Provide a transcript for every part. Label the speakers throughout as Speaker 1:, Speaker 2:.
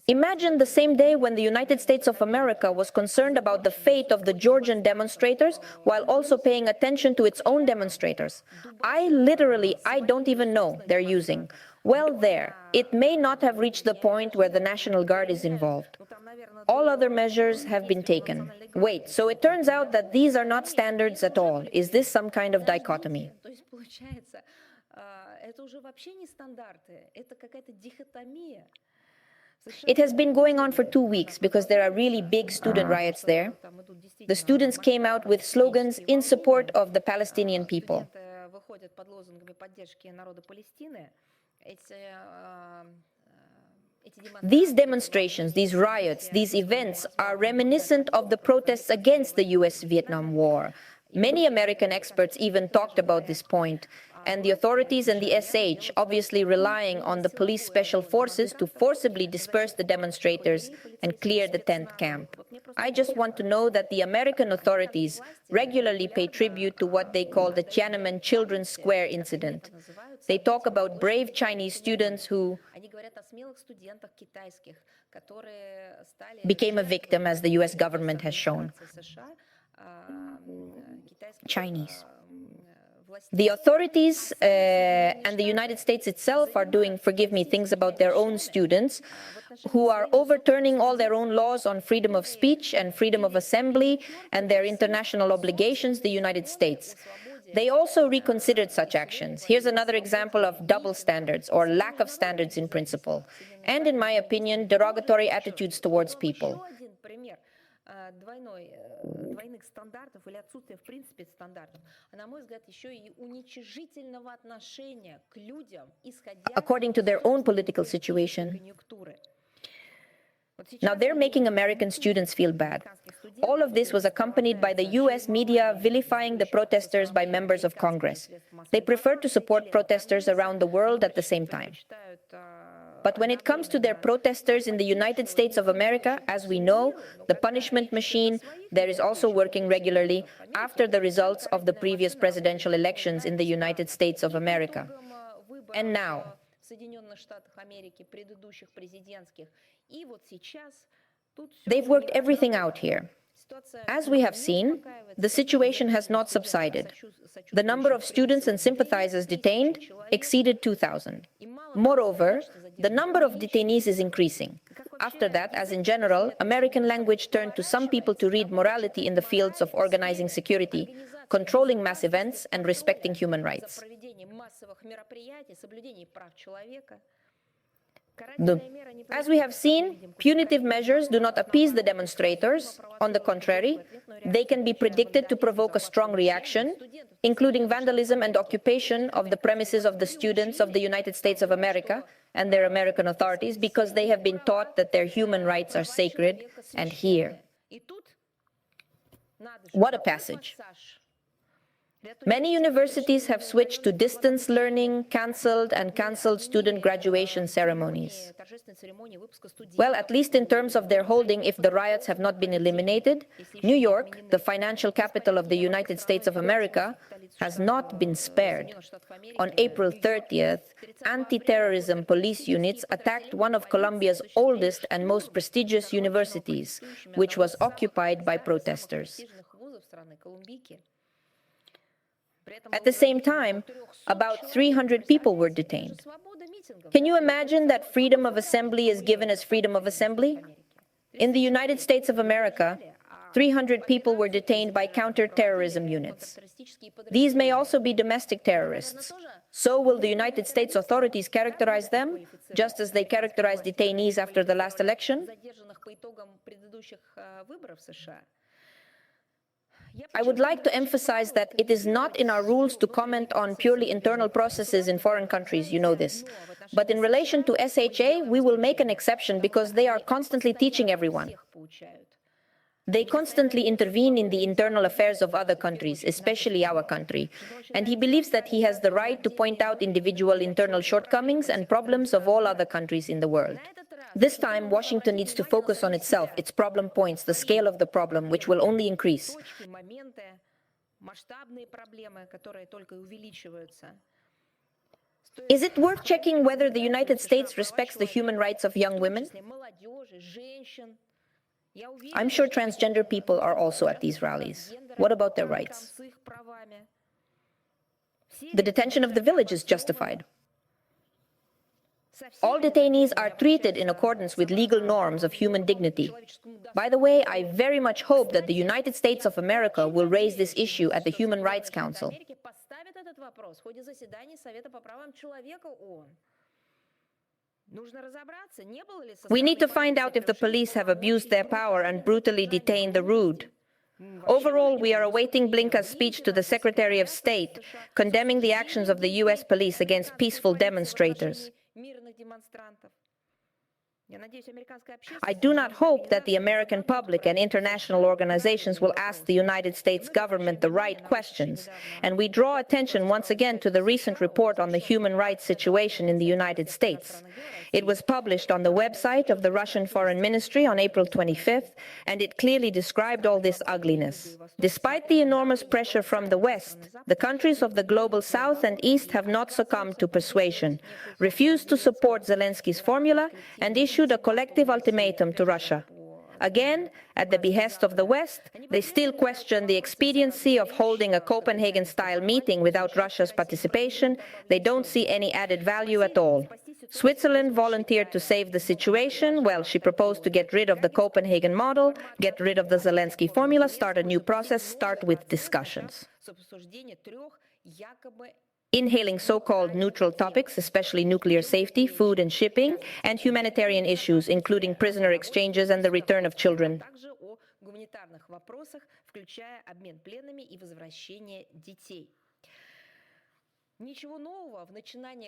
Speaker 1: Imagine the same day when the United States of America was concerned about the fate of the Georgian demonstrators while also paying attention to its own demonstrators. I don't even know they're using. Well, it may not have reached the point where the National Guard is involved. All other measures have been taken. Wait, so it turns out that these are not standards at all. Is this some kind of dichotomy? It has been going on for 2 weeks because there are really big student riots there. The students came out with slogans in support of the Palestinian people. These demonstrations, these riots, these events are reminiscent of the protests against the US-Vietnam War. Many American experts even talked about this point, and the authorities and the SH obviously relying on the police special forces to forcibly disperse the demonstrators and clear the tent camp. I just want to know that the American authorities regularly pay tribute to what they call the Tiananmen Children's Square incident. They talk about brave Chinese students who became a victim, as the US government has shown. Chinese. The authorities and the United States itself are doing, forgive me, things about their own students who are overturning all their own laws on freedom of speech and freedom of assembly and their international obligations, the United States. They also reconsidered such actions. Here's another example of double standards or lack of standards in principle, and in my opinion, derogatory attitudes towards people. Двойных стандартов или отсутствие в принципе стандартов, а на мой взгляд еще и уничижительного отношения к людям, исходя according to their own political situation. Now they're making American students feel bad. All of this was accompanied by the US media vilifying the protesters by members of Congress. They prefer to support protesters around the world at the same time. But when it comes to their protesters in the United States of America, as we know, the punishment machine there is also working regularly after the results of the previous presidential elections in the United States of America. And now, they've worked everything out here. As we have seen, the situation has not subsided. The number of students and sympathizers detained exceeded 2,000. Moreover, the number of detainees is increasing. After that, as in general, American language turned to some people to read morality in the fields of organizing security, controlling mass events, and respecting human rights. As we have seen, punitive measures do not appease the demonstrators. On the contrary, they can be predicted to provoke a strong reaction, including vandalism and occupation of the premises of the students of the United States of America and their American authorities, because they have been taught that their human rights are sacred. And here, what a passage. Many universities have switched to distance learning, cancelled student graduation ceremonies. Well, at least in terms of their holding, if the riots have not been eliminated, New York, the financial capital of the United States of America, has not been spared. On April 30th, anti-terrorism police units attacked one of Colombia's oldest and most prestigious universities, which was occupied by protesters. At the same time, about 300 people were detained. Can you imagine that freedom of assembly is given as freedom of assembly? In the United States of America, 300 people were detained by counter-terrorism units. These may also be domestic terrorists. So will the United States authorities characterize them, just as they characterized detainees after the last election? I would like to emphasize that it is not in our rules to comment on purely internal processes in foreign countries, you know this. But in relation to SHA, we will make an exception because they are constantly teaching everyone. They constantly intervene in the internal affairs of other countries, especially our country. And he believes that he has the right to point out individual internal shortcomings and problems of all other countries in the world. This time, Washington needs to focus on itself, its problem points, the scale of the problem, which will only increase. Is it worth checking whether the United States respects the human rights of young women? I'm sure transgender people are also at these rallies. What about their rights? The detention of the village is justified. All detainees are treated in accordance with legal norms of human dignity. By the way, I very much hope that the United States of America will raise this issue at the Human Rights Council. We need to find out if the police have abused their power and brutally detained the rude. Overall, we are awaiting Blinka's speech to the Secretary of State, condemning the actions of the US police against peaceful demonstrators. I do not hope that the American public and international organizations will ask the United States government the right questions, and we draw attention once again to the recent report on the human rights situation in the United States. It was published on the website of the Russian Foreign Ministry on April 25th, and it clearly described all this ugliness. Despite the enormous pressure from the West, the countries of the global South and East have not succumbed to persuasion, refused to support Zelensky's formula, and issued a collective ultimatum to Russia. Again, at the behest of the West, they still question the expediency of holding a Copenhagen-style meeting without Russia's participation. They don't see any added value at all. Switzerland volunteered to save the situation. Well, she proposed to get rid of the Copenhagen model, get rid of the Zelensky formula, start a new process, start with discussions. Inhaling so-called neutral topics, especially nuclear safety, food and shipping, and humanitarian issues, including prisoner exchanges and the return of children.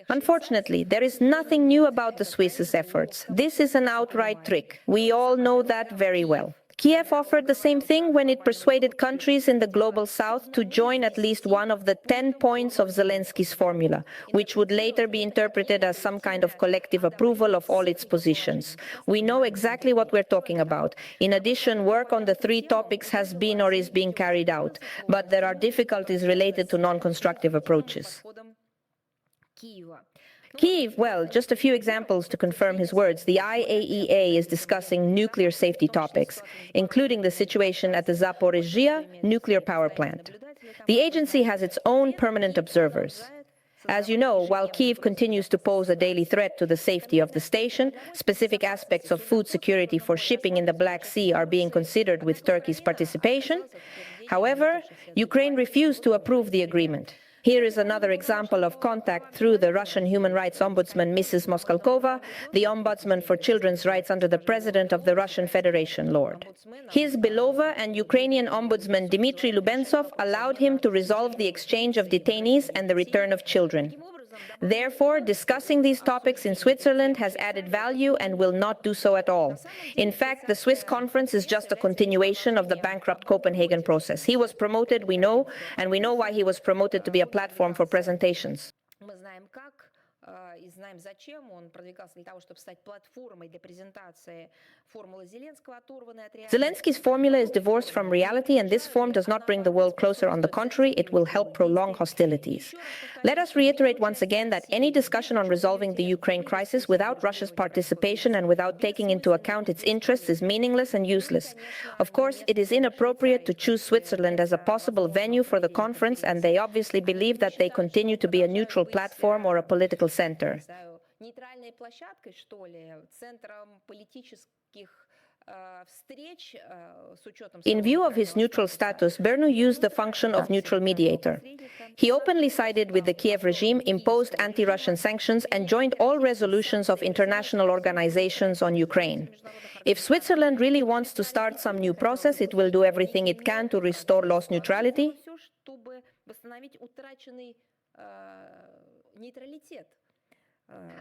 Speaker 1: Unfortunately, there is nothing new about the Swiss' efforts. This is an outright trick. We all know that very well. Kiev offered the same thing when it persuaded countries in the global south to join at least one of the 10 points of Zelensky's formula, which would later be interpreted as some kind of collective approval of all its positions. We know exactly what we're talking about. In addition, work on the 3 topics has been or is being carried out, but there are difficulties related to non-constructive approaches. Kyiv, well, just a few examples to confirm his words. The IAEA is discussing nuclear safety topics, including the situation at the Zaporizhzhia nuclear power plant. The agency has its own permanent observers. As you know, while Kyiv continues to pose a daily threat to the safety of the station, specific aspects of food security for shipping in the Black Sea are being considered with Turkey's participation. However, Ukraine refused to approve the agreement. Here is another example of contact through the Russian human rights ombudsman, Mrs. Moskalkova, the ombudsman for children's rights under the president of the Russian Federation, Lord. His Belova and Ukrainian ombudsman Dmitry Lubentsov allowed him to resolve the exchange of detainees and the return of children. Therefore, discussing these topics in Switzerland has added value and will not do so at all. In fact, the Swiss conference is just a continuation of the bankrupt Copenhagen process. He was promoted, we know, and we know why he was promoted to be a platform for presentations. Zelensky's formula is divorced from reality, and this form does not bring the world closer. On the contrary, it will help prolong hostilities. Let us reiterate once again that any discussion on resolving the Ukraine crisis without Russia's participation and without taking into account its interests is meaningless and useless. Of course, it is inappropriate to choose Switzerland as a possible venue for the conference, and they obviously believe that they continue to be a neutral platform or a political center. In view of his neutral status, Bernu used the function of neutral mediator. He openly sided with the Kiev regime, imposed anti-Russian sanctions, and joined all resolutions of international organizations on Ukraine. If Switzerland really wants to start some new process, it will do everything it can to restore lost neutrality.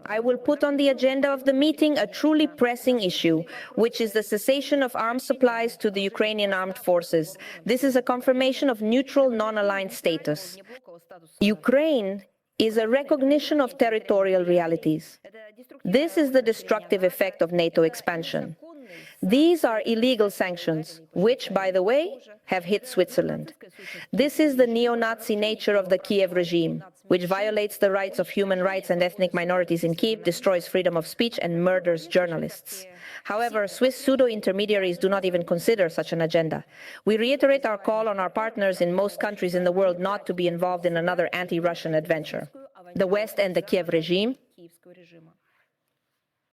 Speaker 1: I will put on the agenda of the meeting a truly pressing issue, which is the cessation of arms supplies to the Ukrainian armed forces. This is a confirmation of neutral, non-aligned status. Ukraine is a recognition of territorial realities. This is the destructive effect of NATO expansion. These are illegal sanctions, which, by the way, have hit Switzerland. This is the neo-Nazi nature of the Kiev regime, which violates the rights of human rights and ethnic minorities in Kiev, destroys freedom of speech, and murders journalists. However, Swiss pseudo-intermediaries do not even consider such an agenda. We reiterate our call on our partners in most countries in the world not to be involved in another anti-Russian adventure. The West and the Kiev regime